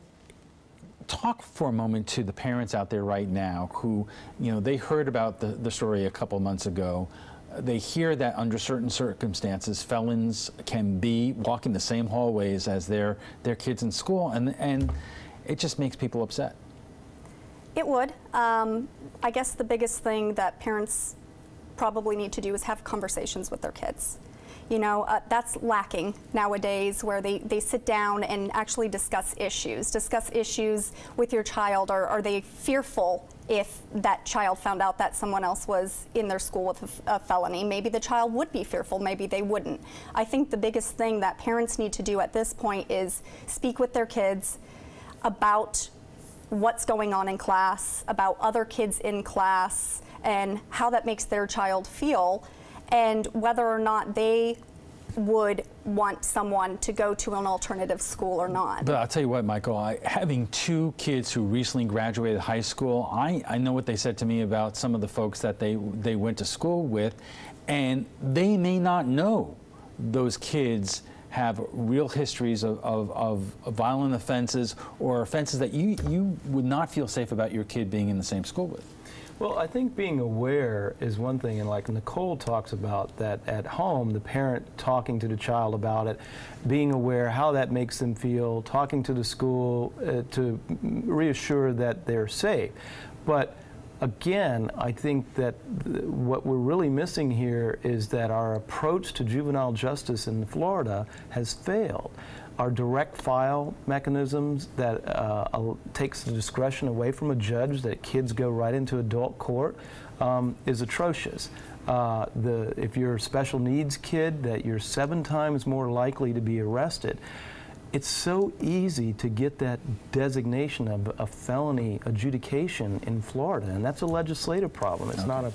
talk for a moment to the parents out there right now who, they heard about the story a couple months ago. They hear that under certain circumstances, felons can be walking the same hallways as their kids in school, and it just makes people upset. It would. I guess the biggest thing that parents probably need to do is have conversations with their kids. That's lacking nowadays, where they sit down and actually discuss issues with your child. Or are they fearful if that child found out that someone else was in their school with a felony? Maybe the child would be fearful, maybe they wouldn't. I think the biggest thing that parents need to do at this point is speak with their kids about what's going on in class, about other kids in class, and how that makes their child feel, and whether or not they would want someone to go to an alternative school or not. But I'll tell you what, Michael, having two kids who recently graduated high school, I know what they said to me about some of the folks that they went to school with, and they may not know those kids have real histories of violent offenses or offenses that you would not feel safe about your kid being in the same school with. Well, I think being aware is one thing, and like Nicole talks about, that at home, the parent talking to the child about it, being aware how that makes them feel, talking to the school to reassure that they're safe. But again, I think that what we're really missing here is that our approach to juvenile justice in Florida has failed. Our direct file mechanisms that takes the discretion away from a judge, that kids go right into adult court, is atrocious. If you're a special needs kid, that you're 7 times more likely to be arrested. It's so easy to get that designation of a felony adjudication in Florida, and that's a legislative problem. It's not a...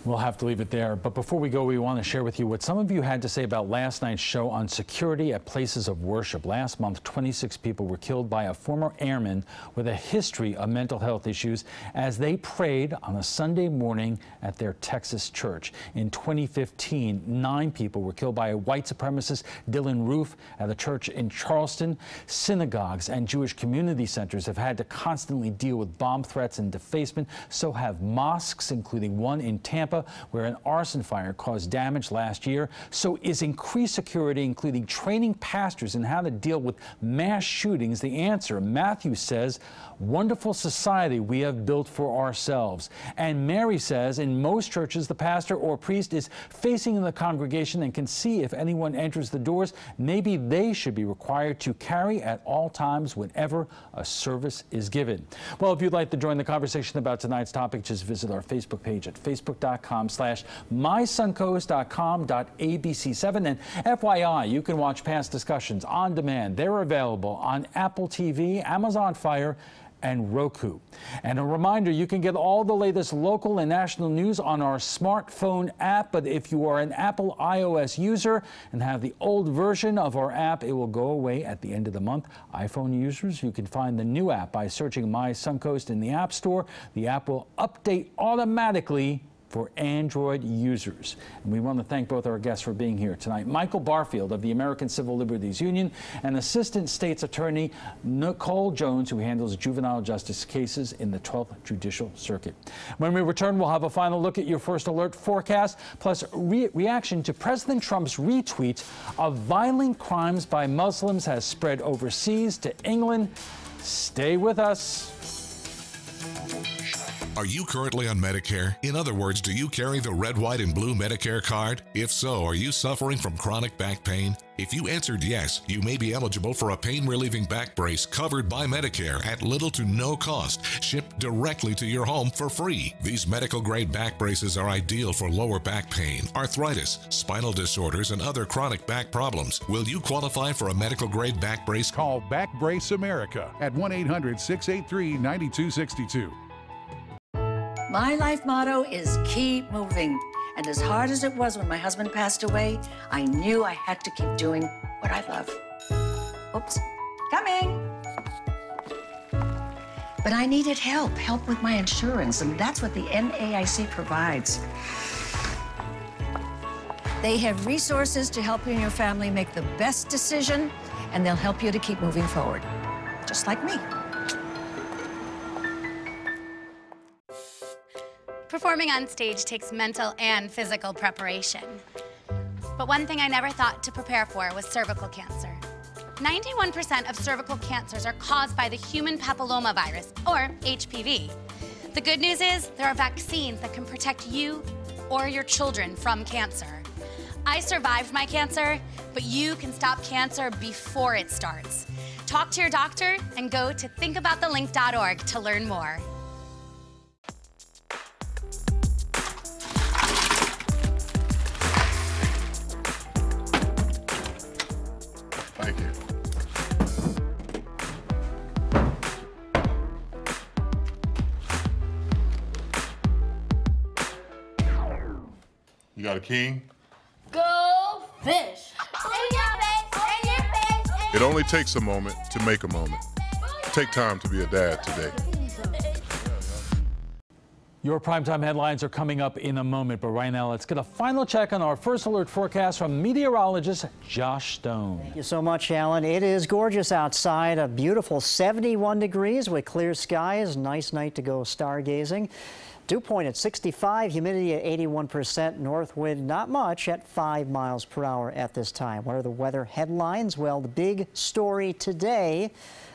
We'll have to leave it there. But before we go, we want to share with you what some of you had to say about last night's show on security at places of worship. Last month, 26 people were killed by a former airman with a history of mental health issues as they prayed on a Sunday morning at their Texas church. In 2015, 9 people were killed by a white supremacist, Dylan Roof, at a church in Charleston. Synagogues and Jewish community centers have had to constantly deal with bomb threats and defacement. So have mosques, including one in Tampa, where an arson fire caused damage last year. So is increased security, including training pastors in how to deal with mass shootings, the answer? Matthew says, wonderful society we have built for ourselves. And Mary says, in most churches, the pastor or priest is facing the congregation and can see if anyone enters the doors. Maybe they should be required to carry at all times whenever a service is given. Well, if you'd like to join the conversation about tonight's topic, just visit our Facebook page at facebook.com/mysuncoast.com.abc7. And FYI, you can watch past discussions on demand. They're available on Apple TV, Amazon Fire, and Roku. And a reminder, you can get all the latest local and national news on our smartphone app, but if you are an Apple iOS user and have the old version of our app, it will go away at the end of the month. iPhone users, you can find the new app by searching My Suncoast in the App Store. The app will update automatically for Android users. And we want to thank both our guests for being here tonight. Michael Barfield of the American Civil Liberties Union and Assistant State's Attorney Nicole Jones, who handles juvenile justice cases in the 12th Judicial Circuit. When we return, we'll have a final look at your First Alert forecast, plus reaction to President Trump's retweet of violent crimes by Muslims has spread overseas to England. Stay with us. Are Are you currently on Medicare? In other words, do you carry the red, white, and blue Medicare card? If so, are you suffering from chronic back pain? If you answered yes, you may be eligible for a pain-relieving back brace covered by Medicare at little to no cost, shipped directly to your home for free. These medical-grade back braces are ideal for lower back pain, arthritis, spinal disorders, and other chronic back problems. Will you qualify for a medical-grade back brace? Call Back Brace America at 1-800-683-9262. My life motto is keep moving. And as hard as it was when my husband passed away, I knew I had to keep doing what I love. Oops, coming. But I needed help with my insurance, and that's what the NAIC provides. They have resources to help you and your family make the best decision, and they'll help you to keep moving forward, just like me. Performing on stage takes mental and physical preparation. But one thing I never thought to prepare for was cervical cancer. 91% of cervical cancers are caused by the human papillomavirus, or HPV. The good news is there are vaccines that can protect you or your children from cancer. I survived my cancer, but you can stop cancer before it starts. Talk to your doctor and go to thinkaboutthelink.org to learn more. Thank you. You got a key? Go fish. It only takes a moment to make a moment. Take time to be a dad today. Your primetime headlines are coming up in a moment, but right now let's get a final check on our first alert forecast from meteorologist Josh Stone. Thank you so much, Alan. It is gorgeous outside, a beautiful 71 degrees with clear skies. Nice night to go stargazing. Dew point at 65, humidity at 81%, north wind not much at 5 miles per hour at this time. What are the weather headlines? Well, the big story today,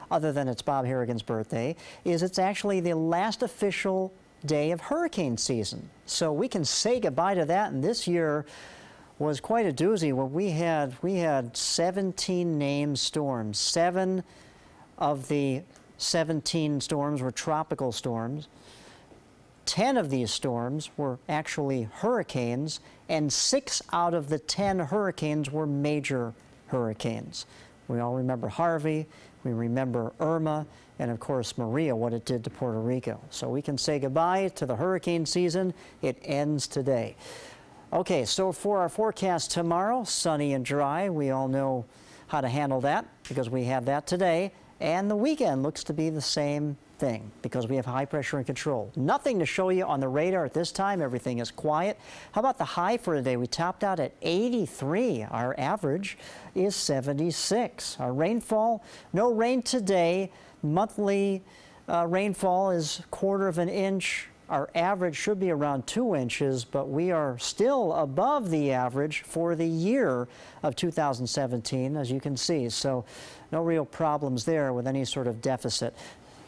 other than it's Bob Harrigan's birthday, is it's actually the last official day of hurricane season. So we can say goodbye to that, and this year was quite a doozy. Well, we had 17 named storms. 7 of the 17 storms were tropical storms. 10 of these storms were actually hurricanes, and 6 out of the 10 hurricanes were major hurricanes. We all remember Harvey, we remember Irma, and of course Maria, what it did to Puerto Rico. So we can say goodbye to the hurricane season. It ends today. Okay, so for our forecast tomorrow, sunny and dry. We all know how to handle that because we have that today. And the weekend looks to be the same thing because we have high pressure and control. Nothing to show you on the radar at this time. Everything is quiet. How about the high for today? We topped out at 83. Our average is 76. Our rainfall, no rain today. Monthly rainfall is 1/4 inch. Our average should be around 2 inches, but we are still above the average for the year of 2017, as you can see. So no real problems there with any sort of deficit.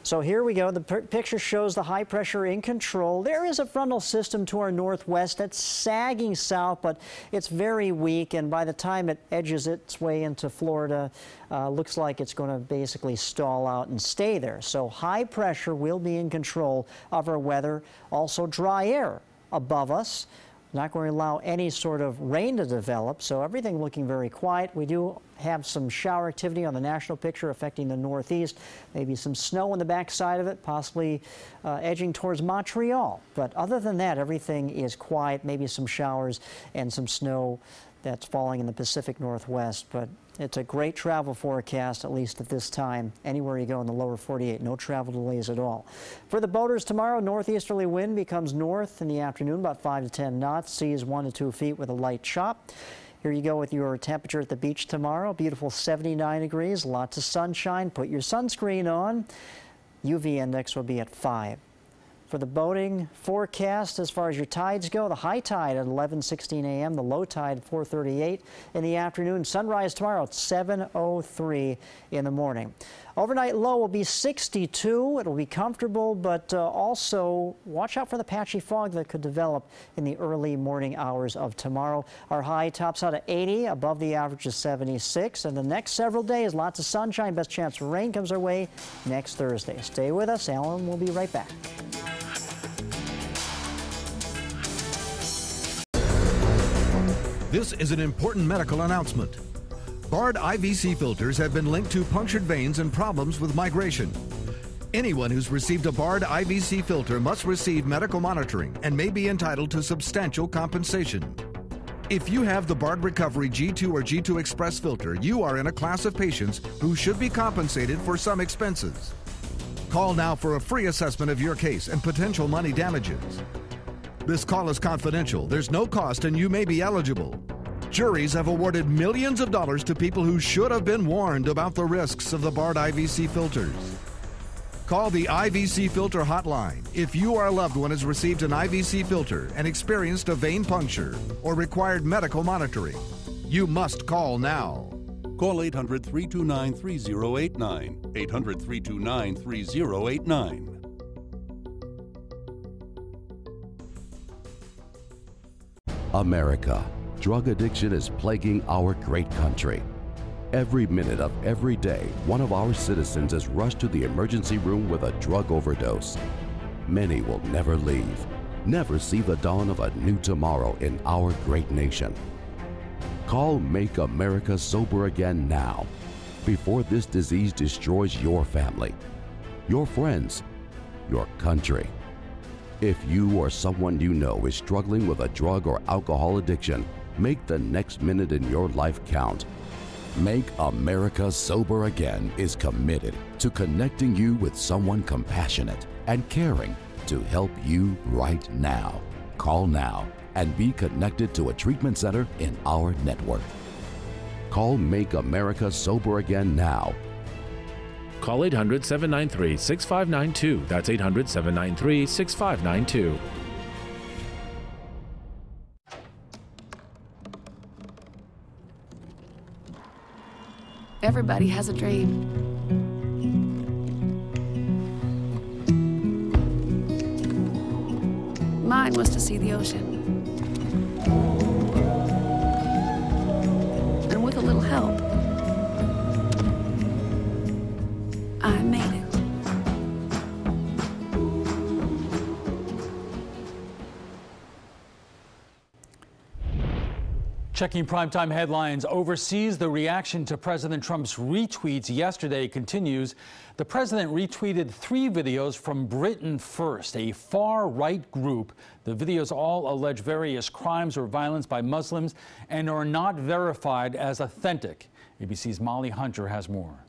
So here we go. The picture shows the high pressure in control. There is a frontal system to our northwest that's sagging south, but it's very weak, and by the time it edges its way into Florida, looks like it's going to basically stall out and stay there. So high pressure will be in control of our weather. Also dry air above us. Not going to allow any sort of rain to develop, so everything looking very quiet. We do have some shower activity on the national picture affecting the northeast. Maybe some snow on the backside of it, possibly edging towards Montreal. But other than that, everything is quiet. Maybe some showers and some snow that's falling in the Pacific Northwest. But it's a great travel forecast, at least at this time. Anywhere you go in the lower 48, no travel delays at all. For the boaters tomorrow, northeasterly wind becomes north in the afternoon, about 5 to 10 knots. Seas 1 to 2 feet with a light chop. Here you go with your temperature at the beach tomorrow. Beautiful 79 degrees, lots of sunshine. Put your sunscreen on. UV index will be at 5. For the boating forecast, as far as your tides go, the high tide at 11:16 a.m., the low tide 4:38 in the afternoon. Sunrise tomorrow at 7:03 in the morning. Overnight low will be 62. It'll be comfortable, but also watch out for the patchy fog that could develop in the early morning hours of tomorrow. Our high tops out at 80, above the average is 76. And the next several days, lots of sunshine. Best chance for rain comes our way next Thursday. Stay with us. Alan will be right back. This is an important medical announcement. Bard IVC filters have been linked to punctured veins and problems with migration. Anyone who's received a Bard IVC filter must receive medical monitoring and may be entitled to substantial compensation. If you have the Bard Recovery G2 or G2 Express filter, you are in a class of patients who should be compensated for some expenses. Call now for a free assessment of your case and potential money damages. This call is confidential. There's no cost and you may be eligible. Juries have awarded millions of dollars to people who should have been warned about the risks of the Bard IVC filters. Call the IVC Filter Hotline if you or a loved one has received an IVC filter and experienced a vein puncture or required medical monitoring. You must call now. Call 800-329-3089. 800-329-3089. America. Drug addiction is plaguing our great country. Every minute of every day, one of our citizens is rushed to the emergency room with a drug overdose. Many will never leave, never see the dawn of a new tomorrow in our great nation. Call Make America Sober Again now, before this disease destroys your family, your friends, your country. If you or someone you know is struggling with a drug or alcohol addiction, make the next minute in your life count. Make America Sober Again is committed to connecting you with someone compassionate and caring to help you right now. Call now and be connected to a treatment center in our network. Call Make America Sober Again now. Call 800-793-6592. That's 800-793-6592. Everybody has a dream. Mine was to see the ocean. And with a little help, I made it. Checking primetime headlines overseas, the reaction to President Trump's retweets yesterday continues. The president retweeted 3 videos from Britain First, a far-right group. The videos all allege various crimes or violence by Muslims and are not verified as authentic. ABC's Molly Hunter has more.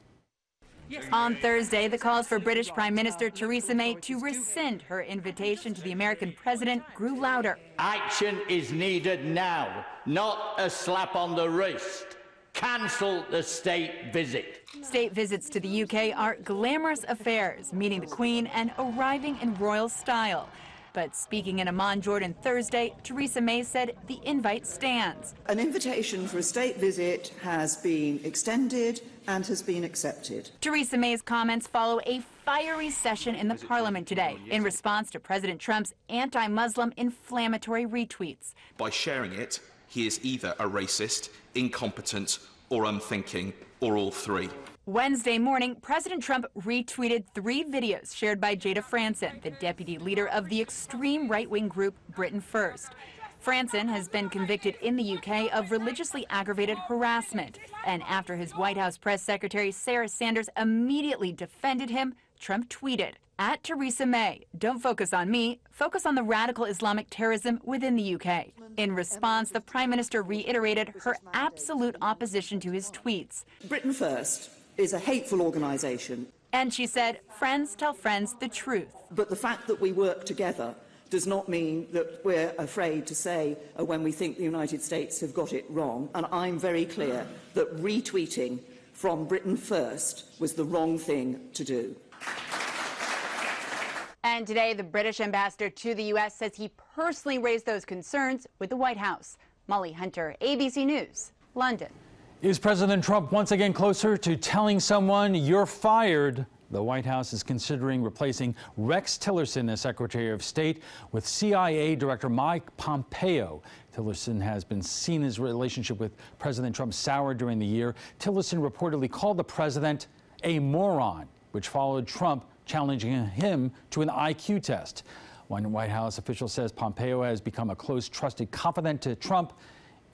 On Thursday, the calls for British Prime Minister Theresa May to rescind her invitation to the American president grew louder. Action is needed now, not a slap on the wrist. Cancel the state visit. State visits to the UK are glamorous affairs, meeting the Queen and arriving in royal style. But speaking in Amman, Jordan Thursday, Theresa May said the invite stands. An invitation for a state visit has been extended and has been accepted. Theresa May's comments follow a fiery session in the parliament today in response to President Trump's anti-Muslim inflammatory retweets. By sharing it, he is either a racist, incompetent, or unthinking, or all 3. Wednesday morning, President Trump retweeted 3 videos shared by Jada Franson, the deputy leader of the extreme right-wing group Britain First. Franson has been convicted in the UK of religiously aggravated harassment. And after his White House press secretary Sarah Sanders immediately defended him, Trump tweeted, "At Theresa May, don't focus on me, focus on the radical Islamic terrorism within the UK." In response, the Prime Minister reiterated her absolute opposition to his tweets. Britain First is a hateful organisation. And she said, friends tell friends the truth. But the fact that we work together does not mean that we're afraid to say when we think the United States have got it wrong. And I'm very clear that retweeting from Britain First was the wrong thing to do. And today, the British ambassador to the U.S. says he personally raised those concerns with the White House. Molly Hunter, ABC News, London. Is President Trump once again closer to telling someone you're fired? The White House is considering replacing Rex Tillerson as Secretary of State with CIA Director Mike Pompeo. Tillerson has been seen his relationship with President Trump soured during the year. Tillerson reportedly called the president a moron, which followed Trump challenging him to an IQ test. One White House official says Pompeo has become a close, trusted confidant to Trump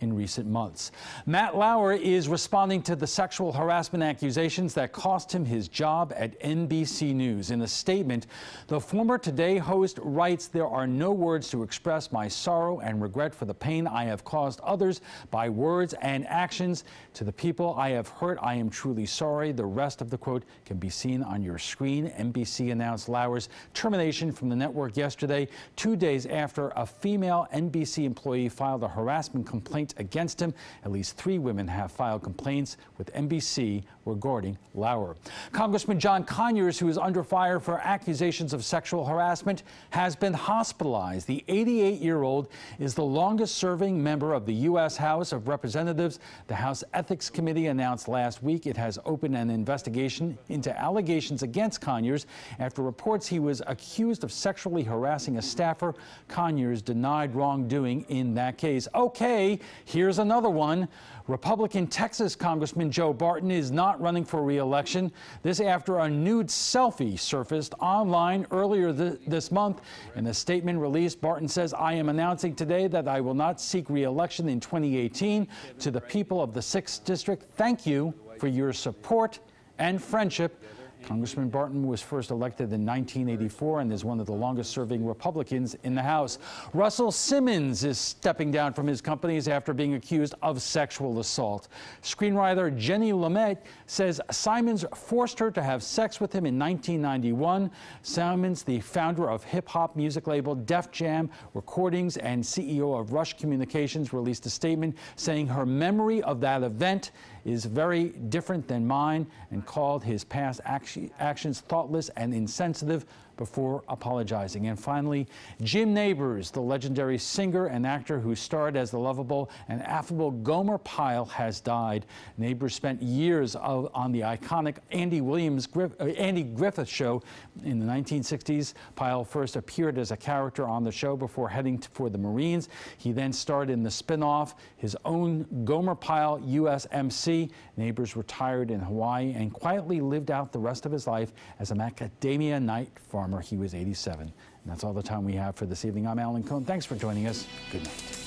in recent months. Matt Lauer is responding to the sexual harassment accusations that cost him his job at NBC News. In a statement, the former Today host writes, "There are no words to express my sorrow and regret for the pain I have caused others by words and actions. To the people I have hurt, I am truly sorry." The rest of the quote can be seen on your screen. NBC announced Lauer's termination from the network yesterday, 2 days after a female NBC employee filed a harassment complaint against him. At least 3 women have filed complaints with NBC regarding Lauer. Congressman John Conyers, who is under fire for accusations of sexual harassment, has been hospitalized. The 88-year-old is the longest-serving member of the U.S. House of Representatives. The House Ethics Committee announced last week it has opened an investigation into allegations against Conyers after reports he was accused of sexually harassing a staffer. Conyers denied wrongdoing in that case. Okay, here's another one. Republican Texas Congressman Joe Barton is not running for re-election. This after a nude selfie surfaced online earlier this month. In a statement released, Barton says, "I am announcing today that I will not seek re-election in 2018. To the people of the 6th District, thank you for your support and friendship." Congressman Barton was first elected in 1984 and is one of the longest-serving Republicans in the House. Russell Simmons is stepping down from his companies after being accused of sexual assault. Screenwriter Jenny Lumet says Simons forced her to have sex with him in 1991. Simons, the founder of hip-hop music label Def Jam Recordings and CEO of Rush Communications, released a statement saying her memory of that event is very different than mine and called his past actions thoughtless and insensitive before apologizing. And finally, Jim Nabors, the legendary singer and actor who starred as the lovable and affable Gomer Pyle, has died. Nabors spent years on the iconic Andy Griffith Show in the 1960s. Pyle first appeared as a character on the show before heading for the Marines. He then starred in the spin-off, his own Gomer Pyle USMC. Nabors retired in Hawaii and quietly lived out the rest of his life as a macadamia nut farmer. He was 87. And that's all the time we have for this evening. I'm Alan Cohn. Thanks for joining us. Good night.